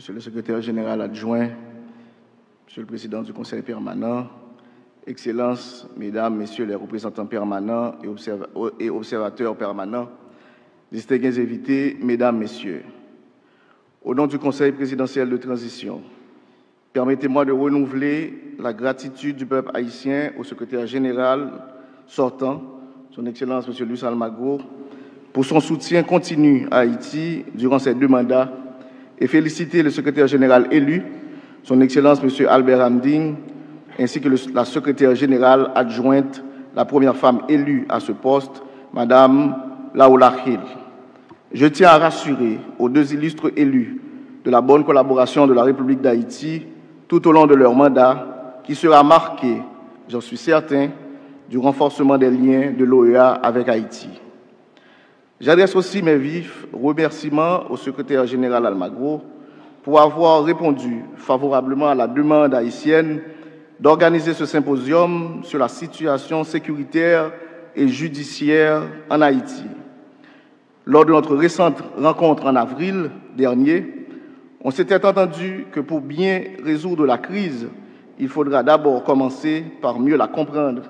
Monsieur le secrétaire général adjoint, Monsieur le président du Conseil permanent, Excellences, Mesdames, Messieurs les représentants permanents et observateurs permanents, distingués invités, Mesdames, Messieurs, au nom du Conseil présidentiel de transition, permettez-moi de renouveler la gratitude du peuple haïtien au secrétaire général sortant, Son Excellence M. Luis Almagro, pour son soutien continu à Haïti durant ces 2 mandats et féliciter le secrétaire général élu, Son Excellence M. Albert Hamding, ainsi que la secrétaire générale adjointe, la première femme élue à ce poste, Mme Laola Hill. Je tiens à rassurer aux 2 illustres élus de la bonne collaboration de la République d'Haïti tout au long de leur mandat, qui sera marqué, j'en suis certain, du renforcement des liens de l'OEA avec Haïti. J'adresse aussi mes vifs remerciements au secrétaire général Almagro pour avoir répondu favorablement à la demande haïtienne d'organiser ce symposium sur la situation sécuritaire et judiciaire en Haïti. Lors de notre récente rencontre en avril dernier, on s'était entendu que pour bien résoudre la crise, il faudra d'abord commencer par mieux la comprendre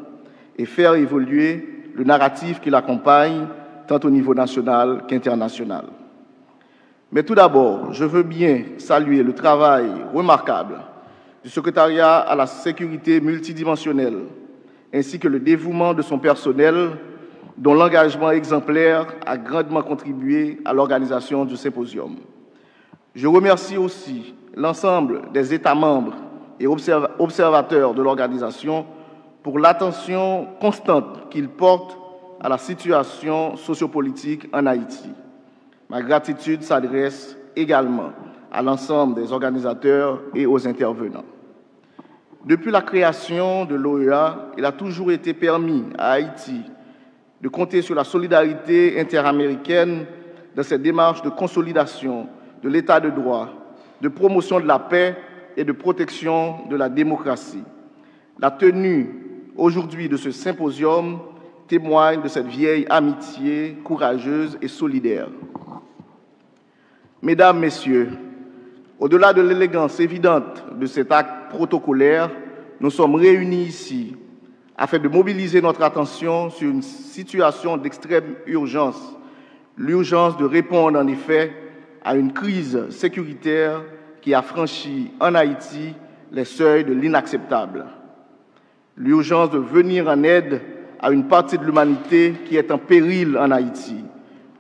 et faire évoluer le narratif qui l'accompagne, tant au niveau national qu'international. Mais tout d'abord, je veux bien saluer le travail remarquable du secrétariat à la sécurité multidimensionnelle, ainsi que le dévouement de son personnel, dont l'engagement exemplaire a grandement contribué à l'organisation du symposium. Je remercie aussi l'ensemble des États membres et observateurs de l'organisation pour l'attention constante qu'ils portent à la situation sociopolitique en Haïti. Ma gratitude s'adresse également à l'ensemble des organisateurs et aux intervenants. Depuis la création de l'OEA, il a toujours été permis à Haïti de compter sur la solidarité interaméricaine dans cette démarche de consolidation de l'état de droit, de promotion de la paix et de protection de la démocratie. La tenue aujourd'hui de ce symposium témoigne de cette vieille amitié courageuse et solidaire. Mesdames, Messieurs, au-delà de l'élégance évidente de cet acte protocolaire, nous sommes réunis ici afin de mobiliser notre attention sur une situation d'extrême urgence, l'urgence de répondre en effet à une crise sécuritaire qui a franchi en Haïti les seuils de l'inacceptable. L'urgence de venir en aide à une partie de l'humanité qui est en péril en Haïti.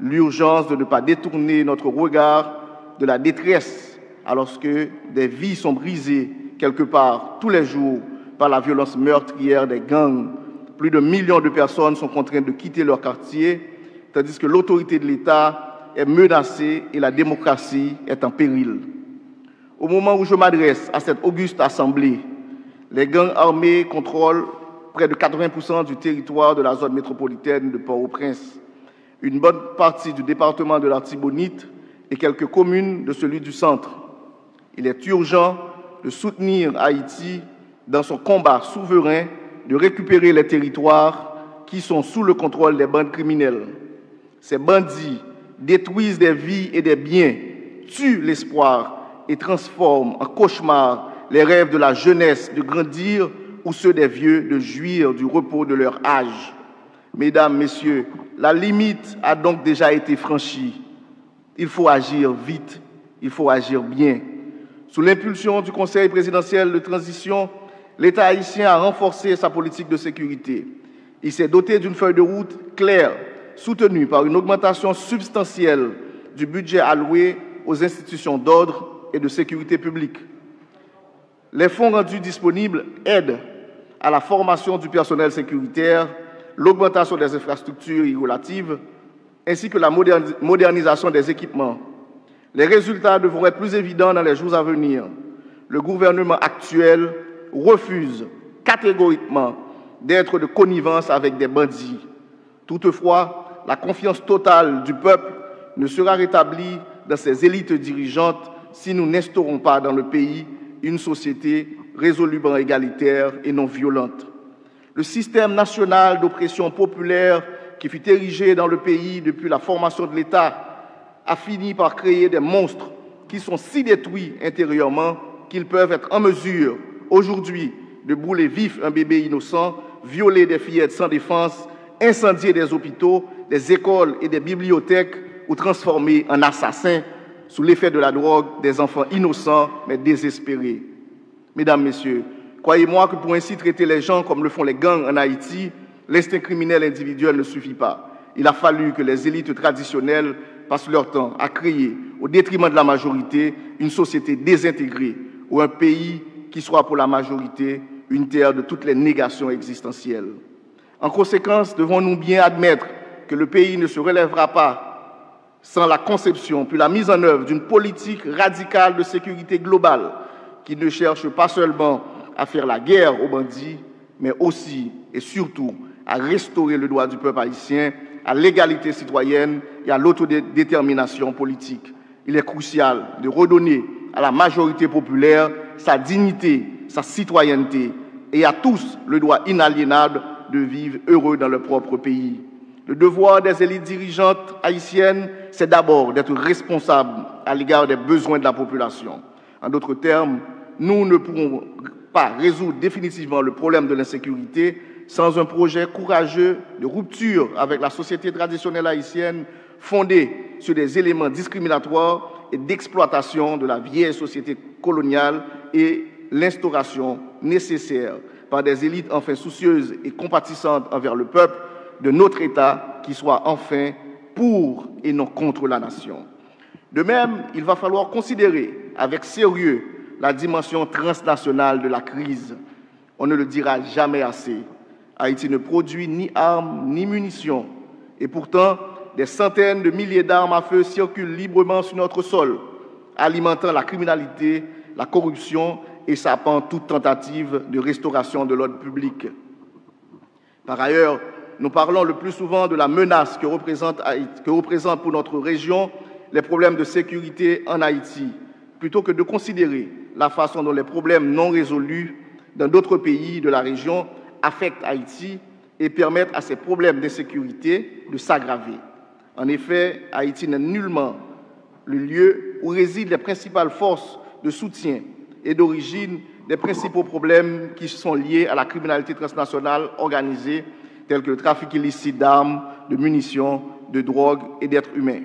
L'urgence de ne pas détourner notre regard de la détresse alors que des vies sont brisées quelque part tous les jours par la violence meurtrière des gangs. Plus de millions de personnes sont contraintes de quitter leur quartier, tandis que l'autorité de l'État est menacée et la démocratie est en péril. Au moment où je m'adresse à cette auguste assemblée, les gangs armés contrôlent près de 80% du territoire de la zone métropolitaine de Port-au-Prince, une bonne partie du département de l'Artibonite et quelques communes de celui du centre. Il est urgent de soutenir Haïti dans son combat souverain de récupérer les territoires qui sont sous le contrôle des bandes criminelles. Ces bandits détruisent des vies et des biens, tuent l'espoir et transforment en cauchemar les rêves de la jeunesse de grandir ou ceux des vieux de jouir du repos de leur âge. Mesdames, Messieurs, la limite a donc déjà été franchie. Il faut agir vite, il faut agir bien. Sous l'impulsion du Conseil présidentiel de transition, l'État haïtien a renforcé sa politique de sécurité. Il s'est doté d'une feuille de route claire, soutenue par une augmentation substantielle du budget alloué aux institutions d'ordre et de sécurité publique. Les fonds rendus disponibles aident à la formation du personnel sécuritaire, l'augmentation des infrastructures y relatives, ainsi que la modernisation des équipements. Les résultats devront être plus évidents dans les jours à venir. Le gouvernement actuel refuse catégoriquement d'être de connivence avec des bandits. Toutefois, la confiance totale du peuple ne sera rétablie dans ses élites dirigeantes si nous n'instaurons pas dans le pays une société résolument égalitaire et non violente. Le système national d'oppression populaire qui fut érigé dans le pays depuis la formation de l'État a fini par créer des monstres qui sont si détruits intérieurement qu'ils peuvent être en mesure, aujourd'hui, de brûler vif un bébé innocent, violer des fillettes sans défense, incendier des hôpitaux, des écoles et des bibliothèques ou transformer en assassins sous l'effet de la drogue des enfants innocents mais désespérés. Mesdames, Messieurs, croyez-moi que pour ainsi traiter les gens comme le font les gangs en Haïti, l'instinct criminel individuel ne suffit pas. Il a fallu que les élites traditionnelles passent leur temps à créer, au détriment de la majorité, une société désintégrée ou un pays qui soit pour la majorité une terre de toutes les négations existentielles. En conséquence, devons-nous bien admettre que le pays ne se relèvera pas sans la conception puis la mise en œuvre d'une politique radicale de sécurité globale qui ne cherche pas seulement à faire la guerre aux bandits, mais aussi et surtout à restaurer le droit du peuple haïtien à l'égalité citoyenne et à l'autodétermination politique. Il est crucial de redonner à la majorité populaire sa dignité, sa citoyenneté et à tous le droit inaliénable de vivre heureux dans leur propre pays. Le devoir des élites dirigeantes haïtiennes, c'est d'abord d'être responsables à l'égard des besoins de la population. En d'autres termes, nous ne pourrons pas résoudre définitivement le problème de l'insécurité sans un projet courageux de rupture avec la société traditionnelle haïtienne fondée sur des éléments discriminatoires et d'exploitation de la vieille société coloniale et l'instauration nécessaire par des élites enfin soucieuses et compatissantes envers le peuple de notre État qui soit enfin pour et non contre la nation. De même, il va falloir considérer avec sérieux la dimension transnationale de la crise. On ne le dira jamais assez. Haïti ne produit ni armes ni munitions. Et pourtant, des centaines de milliers d'armes à feu circulent librement sur notre sol, alimentant la criminalité, la corruption et sapant toute tentative de restauration de l'ordre public. Par ailleurs, nous parlons le plus souvent de la menace que représente pour notre région les problèmes de sécurité en Haïti, plutôt que de considérer la façon dont les problèmes non résolus dans d'autres pays de la région affectent Haïti et permettent à ces problèmes d'insécurité de s'aggraver. En effet, Haïti n'est nullement le lieu où résident les principales forces de soutien et d'origine des principaux problèmes qui sont liés à la criminalité transnationale organisée, tels que le trafic illicite d'armes, de munitions, de drogue et d'êtres humains.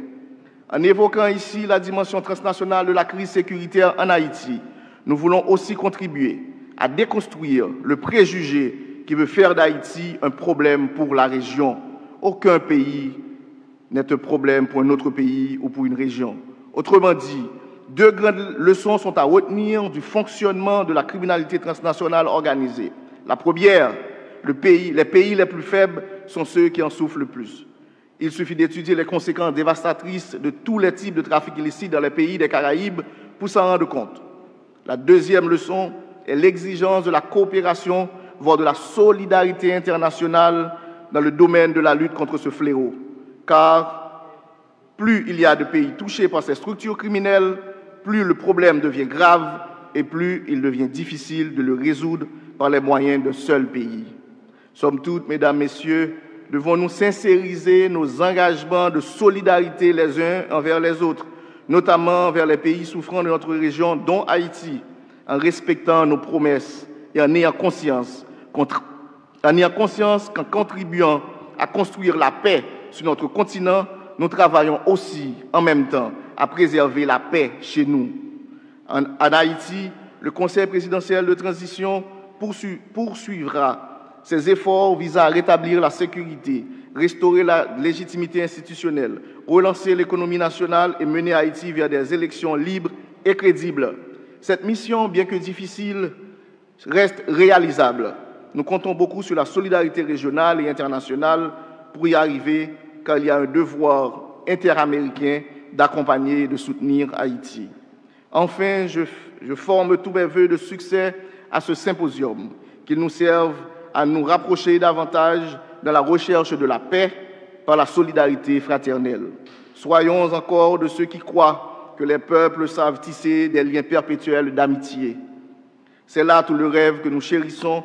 En évoquant ici la dimension transnationale de la crise sécuritaire en Haïti, nous voulons aussi contribuer à déconstruire le préjugé qui veut faire d'Haïti un problème pour la région. Aucun pays n'est un problème pour un autre pays ou pour une région. Autrement dit, deux grandes leçons sont à retenir du fonctionnement de la criminalité transnationale organisée. La première, les pays les plus faibles sont ceux qui en souffrent le plus. Il suffit d'étudier les conséquences dévastatrices de tous les types de trafic illicite dans les pays des Caraïbes pour s'en rendre compte. La deuxième leçon est l'exigence de la coopération, voire de la solidarité internationale dans le domaine de la lutte contre ce fléau. Car plus il y a de pays touchés par ces structures criminelles, plus le problème devient grave et plus il devient difficile de le résoudre par les moyens d'un seul pays. Somme toute, mesdames, messieurs, devons-nous sincériser nos engagements de solidarité les uns envers les autres, notamment envers les pays souffrant de notre région, dont Haïti, en respectant nos promesses et en ayant conscience qu'en contribuant à construire la paix sur notre continent, nous travaillons aussi en même temps à préserver la paix chez nous. En Haïti, le Conseil présidentiel de transition poursuivra ses efforts visant à rétablir la sécurité, restaurer la légitimité institutionnelle, relancer l'économie nationale et mener Haïti vers des élections libres et crédibles. Cette mission, bien que difficile, reste réalisable. Nous comptons beaucoup sur la solidarité régionale et internationale pour y arriver, car il y a un devoir interaméricain d'accompagner et de soutenir Haïti. Enfin, je forme tous mes vœux de succès à ce symposium, qu'il nous serve à nous rapprocher davantage dans la recherche de la paix par la solidarité fraternelle. Soyons encore de ceux qui croient que les peuples savent tisser des liens perpétuels d'amitié. C'est là tout le rêve que nous chérissons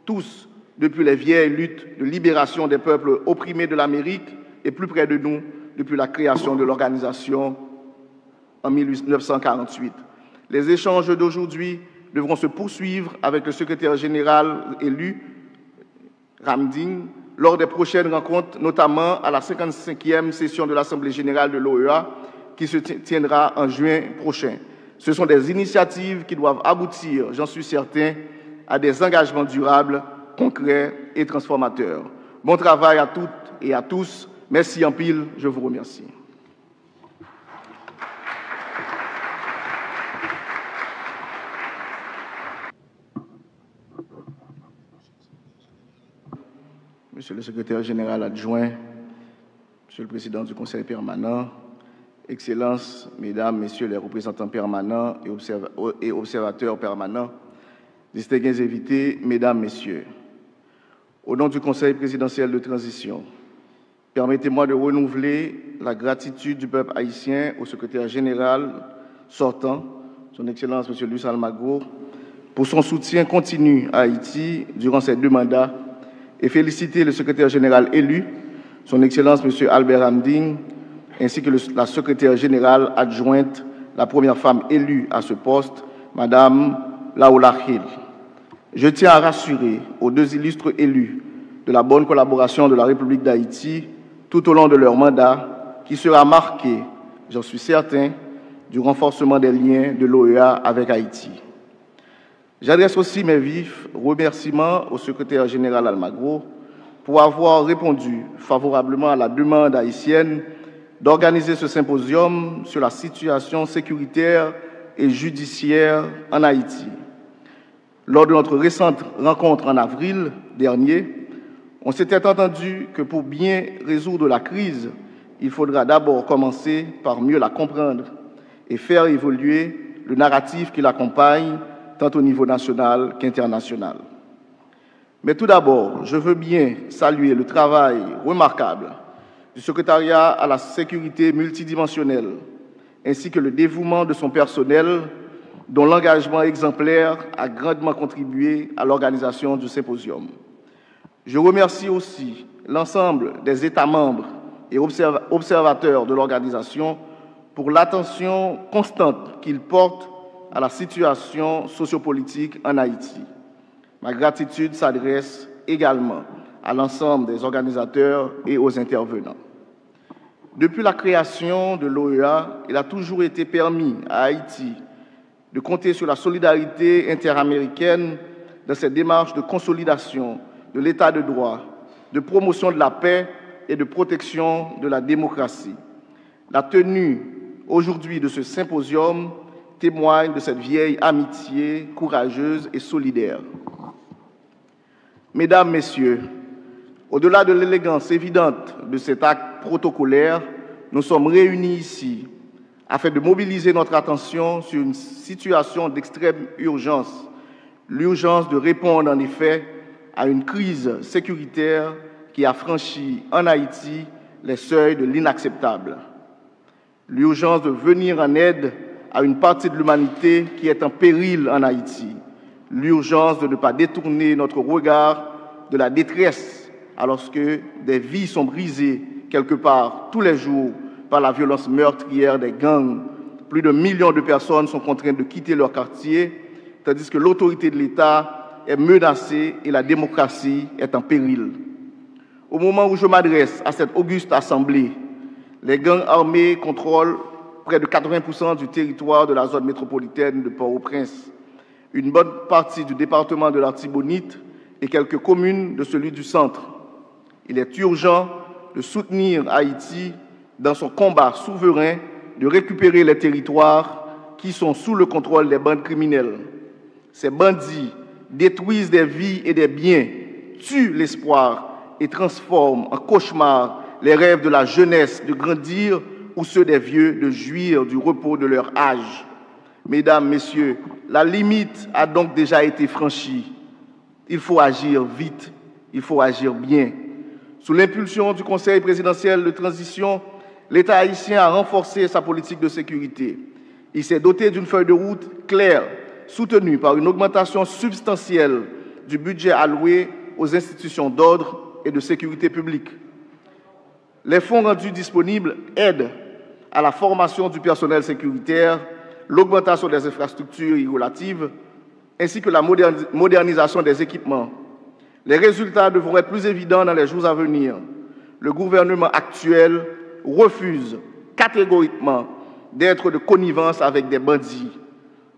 tous depuis les vieilles luttes de libération des peuples opprimés de l'Amérique et plus près de nous depuis la création de l'Organisation en 1948. Les échanges d'aujourd'hui devront se poursuivre avec le secrétaire général élu, Ramding, lors des prochaines rencontres, notamment à la 55e session de l'Assemblée générale de l'OEA, qui se tiendra en juin prochain. Ce sont des initiatives qui doivent aboutir, j'en suis certain, à des engagements durables, concrets et transformateurs. Bon travail à toutes et à tous. Merci en pile, je vous remercie. Monsieur le secrétaire général adjoint, Monsieur le président du Conseil permanent, Excellences, Mesdames, Messieurs les représentants permanents et observateurs permanents, distingués invités, Mesdames, Messieurs, au nom du Conseil présidentiel de transition, permettez-moi de renouveler la gratitude du peuple haïtien au secrétaire général sortant, Son Excellence M. Luis Almagro, pour son soutien continu à Haïti durant ces 2 mandats et féliciter le secrétaire général élu, Son Excellence M. Albert Ramding, ainsi que la secrétaire générale adjointe, la première femme élue à ce poste, Mme Laola Hill. Je tiens à rassurer aux 2 illustres élus de la bonne collaboration de la République d'Haïti tout au long de leur mandat, qui sera marqué, j'en suis certain, du renforcement des liens de l'OEA avec Haïti. J'adresse aussi mes vifs remerciements au secrétaire général Almagro pour avoir répondu favorablement à la demande haïtienne d'organiser ce symposium sur la situation sécuritaire et judiciaire en Haïti. Lors de notre récente rencontre en avril dernier, on s'était entendu que pour bien résoudre la crise, il faudra d'abord commencer par mieux la comprendre et faire évoluer le narratif qui l'accompagne, tant au niveau national qu'international. Mais tout d'abord, je veux bien saluer le travail remarquable du secrétariat à la sécurité multidimensionnelle, ainsi que le dévouement de son personnel, dont l'engagement exemplaire a grandement contribué à l'organisation du symposium. Je remercie aussi l'ensemble des États membres et observateurs de l'organisation pour l'attention constante qu'ils portent à la situation sociopolitique en Haïti. Ma gratitude s'adresse également à l'ensemble des organisateurs et aux intervenants. Depuis la création de l'OEA, il a toujours été permis à Haïti de compter sur la solidarité interaméricaine dans cette démarche de consolidation de l'état de droit, de promotion de la paix et de protection de la démocratie. La tenue aujourd'hui de ce symposium témoigne de cette vieille amitié courageuse et solidaire. Mesdames, Messieurs, au-delà de l'élégance évidente de cet acte protocolaire, nous sommes réunis ici afin de mobiliser notre attention sur une situation d'extrême urgence, l'urgence de répondre en effet à une crise sécuritaire qui a franchi en Haïti les seuils de l'inacceptable. L'urgence de venir en aide à une partie de l'humanité qui est en péril en Haïti. L'urgence de ne pas détourner notre regard de la détresse alors que des vies sont brisées quelque part tous les jours par la violence meurtrière des gangs. Plus de millions de personnes sont contraintes de quitter leur quartier, tandis que l'autorité de l'État est menacée et la démocratie est en péril. Au moment où je m'adresse à cette auguste assemblée, les gangs armés contrôlent près de 80% du territoire de la zone métropolitaine de Port-au-Prince, une bonne partie du département de l'Artibonite et quelques communes de celui du centre. Il est urgent de soutenir Haïti dans son combat souverain de récupérer les territoires qui sont sous le contrôle des bandes criminelles. Ces bandits détruisent des vies et des biens, tuent l'espoir et transforment en cauchemar les rêves de la jeunesse de grandir ou ceux des vieux de jouir du repos de leur âge. Mesdames, Messieurs, la limite a donc déjà été franchie. Il faut agir vite, il faut agir bien. Sous l'impulsion du Conseil présidentiel de transition, l'État haïtien a renforcé sa politique de sécurité. Il s'est doté d'une feuille de route claire, soutenue par une augmentation substantielle du budget alloué aux institutions d'ordre et de sécurité publique. Les fonds rendus disponibles aident à la formation du personnel sécuritaire, l'augmentation des infrastructures y relatives, ainsi que la modernisation des équipements. Les résultats devront être plus évidents dans les jours à venir. Le gouvernement actuel refuse catégoriquement d'être de connivence avec des bandits.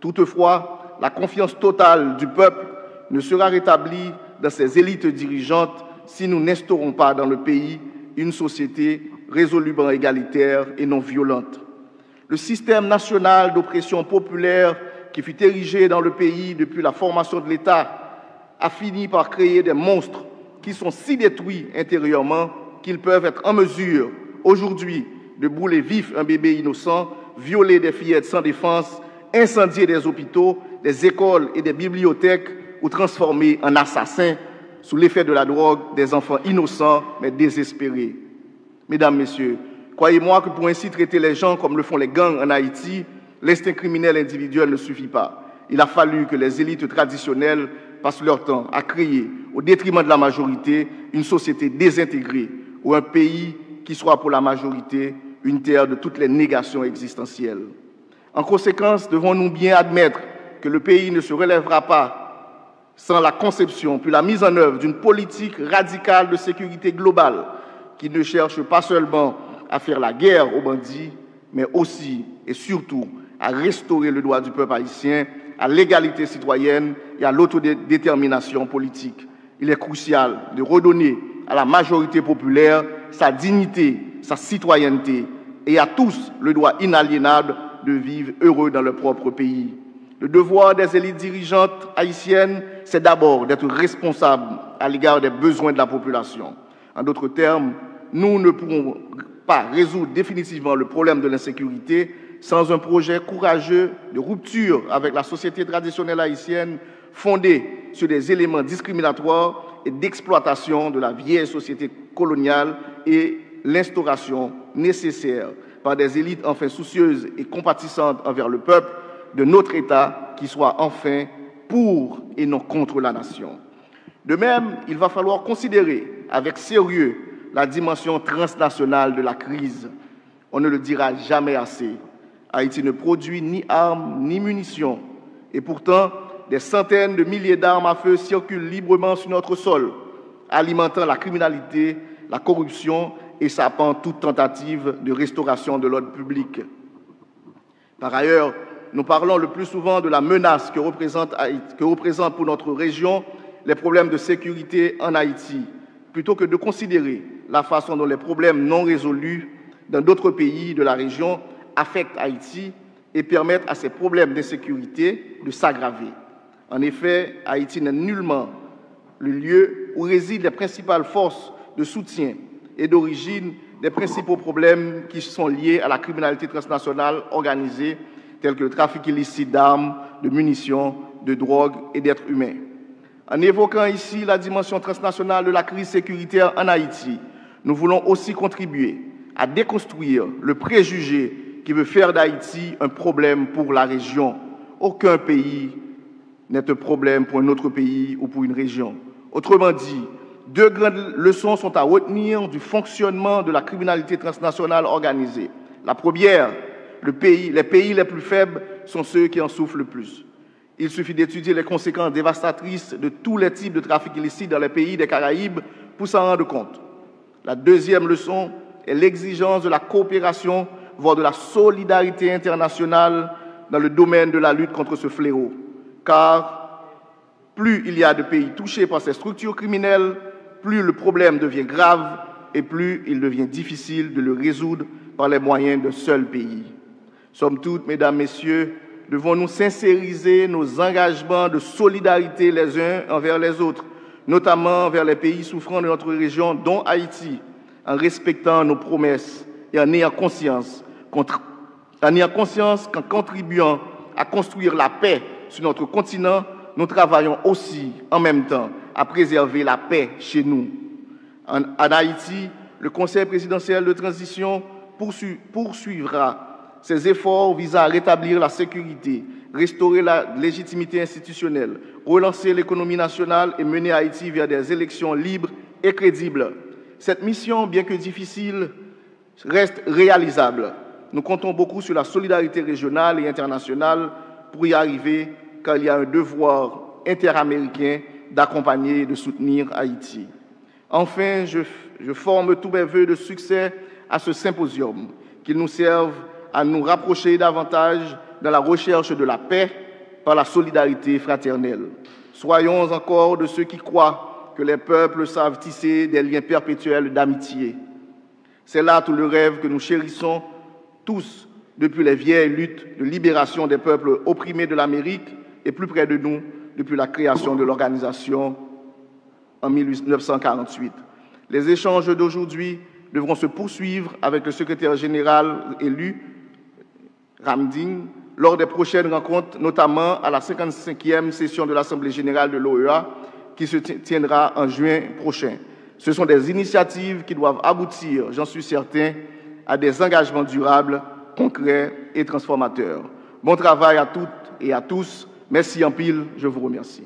Toutefois, la confiance totale du peuple ne sera rétablie dans ses élites dirigeantes si nous n'instaurons pas dans le pays une société résolument égalitaire et non violente. Le système national d'oppression populaire qui fut érigé dans le pays depuis la formation de l'État a fini par créer des monstres qui sont si détruits intérieurement qu'ils peuvent être en mesure, aujourd'hui, de brûler vif un bébé innocent, violer des fillettes sans défense, incendier des hôpitaux, des écoles et des bibliothèques ou transformer en assassins sous l'effet de la drogue des enfants innocents mais désespérés. Mesdames, Messieurs, croyez-moi que pour ainsi traiter les gens comme le font les gangs en Haïti, l'instinct criminel individuel ne suffit pas. Il a fallu que les élites traditionnelles passent leur temps à créer, au détriment de la majorité, une société désintégrée ou un pays qui soit pour la majorité une terre de toutes les négations existentielles. En conséquence, devons-nous bien admettre que le pays ne se relèvera pas sans la conception puis la mise en œuvre d'une politique radicale de sécurité globale qui ne cherche pas seulement à faire la guerre aux bandits, mais aussi et surtout à restaurer le droit du peuple haïtien à l'égalité citoyenne et à l'autodétermination politique. Il est crucial de redonner à la majorité populaire sa dignité, sa citoyenneté et à tous le droit inaliénable de vivre heureux dans leur propre pays. Le devoir des élites dirigeantes haïtiennes, c'est d'abord d'être responsables à l'égard des besoins de la population. En d'autres termes, nous ne pourrons pas résoudre définitivement le problème de l'insécurité sans un projet courageux de rupture avec la société traditionnelle haïtienne fondée sur des éléments discriminatoires et d'exploitation de la vieille société coloniale et l'instauration nécessaire par des élites enfin soucieuses et compatissantes envers le peuple de notre État qui soit enfin pour et non contre la nation. De même, il va falloir considérer avec sérieux la dimension transnationale de la crise. On ne le dira jamais assez. Haïti ne produit ni armes ni munitions. Et pourtant, des centaines de milliers d'armes à feu circulent librement sur notre sol, alimentant la criminalité, la corruption et sapant toute tentative de restauration de l'ordre public. Par ailleurs, nous parlons le plus souvent de la menace que représente pour notre région les problèmes de sécurité en Haïti, plutôt que de considérer la façon dont les problèmes non résolus dans d'autres pays de la région affectent Haïti et permettent à ces problèmes d'insécurité de s'aggraver. En effet, Haïti n'est nullement le lieu où résident les principales forces de soutien et d'origine des principaux problèmes qui sont liés à la criminalité transnationale organisée, tels que le trafic illicite d'armes, de munitions, de drogue et d'êtres humains. En évoquant ici la dimension transnationale de la crise sécuritaire en Haïti, nous voulons aussi contribuer à déconstruire le préjugé qui veut faire d'Haïti un problème pour la région. Aucun pays n'est un problème pour un autre pays ou pour une région. Autrement dit, deux grandes leçons sont à retenir du fonctionnement de la criminalité transnationale organisée. La première, les pays les plus faibles sont ceux qui en souffrent le plus. Il suffit d'étudier les conséquences dévastatrices de tous les types de trafic illicite dans les pays des Caraïbes pour s'en rendre compte. La deuxième leçon est l'exigence de la coopération, voire de la solidarité internationale dans le domaine de la lutte contre ce fléau. Car plus il y a de pays touchés par ces structures criminelles, plus le problème devient grave et plus il devient difficile de le résoudre par les moyens d'un seul pays. Somme toute, mesdames, messieurs, devons-nous sincériser nos engagements de solidarité les uns envers les autres, notamment envers les pays souffrant de notre région, dont Haïti, en respectant nos promesses et en ayant conscience qu'en contribuant à construire la paix sur notre continent, nous travaillons aussi en même temps à préserver la paix chez nous. En Haïti, le Conseil présidentiel de transition poursuivra ses efforts visant à rétablir la sécurité, restaurer la légitimité institutionnelle, relancer l'économie nationale et mener Haïti vers des élections libres et crédibles. Cette mission, bien que difficile, reste réalisable Nous comptons beaucoup sur la solidarité régionale et internationale pour y arriver, car il y a un devoir interaméricain d'accompagner et de soutenir Haïti. Enfin, je forme tous mes vœux de succès à ce symposium, qu'il nous serve à nous rapprocher davantage dans la recherche de la paix par la solidarité fraternelle. Soyons encore de ceux qui croient que les peuples savent tisser des liens perpétuels d'amitié. C'est là tout le rêve que nous chérissons tous depuis les vieilles luttes de libération des peuples opprimés de l'Amérique et plus près de nous depuis la création de l'organisation en 1948. Les échanges d'aujourd'hui devront se poursuivre avec le secrétaire général élu, Ramdin, lors des prochaines rencontres, notamment à la 55e session de l'Assemblée générale de l'OEA qui se tiendra en juin prochain. Ce sont des initiatives qui doivent aboutir, j'en suis certain, à des engagements durables, concrets et transformateurs. Bon travail à toutes et à tous. Merci en pile, je vous remercie.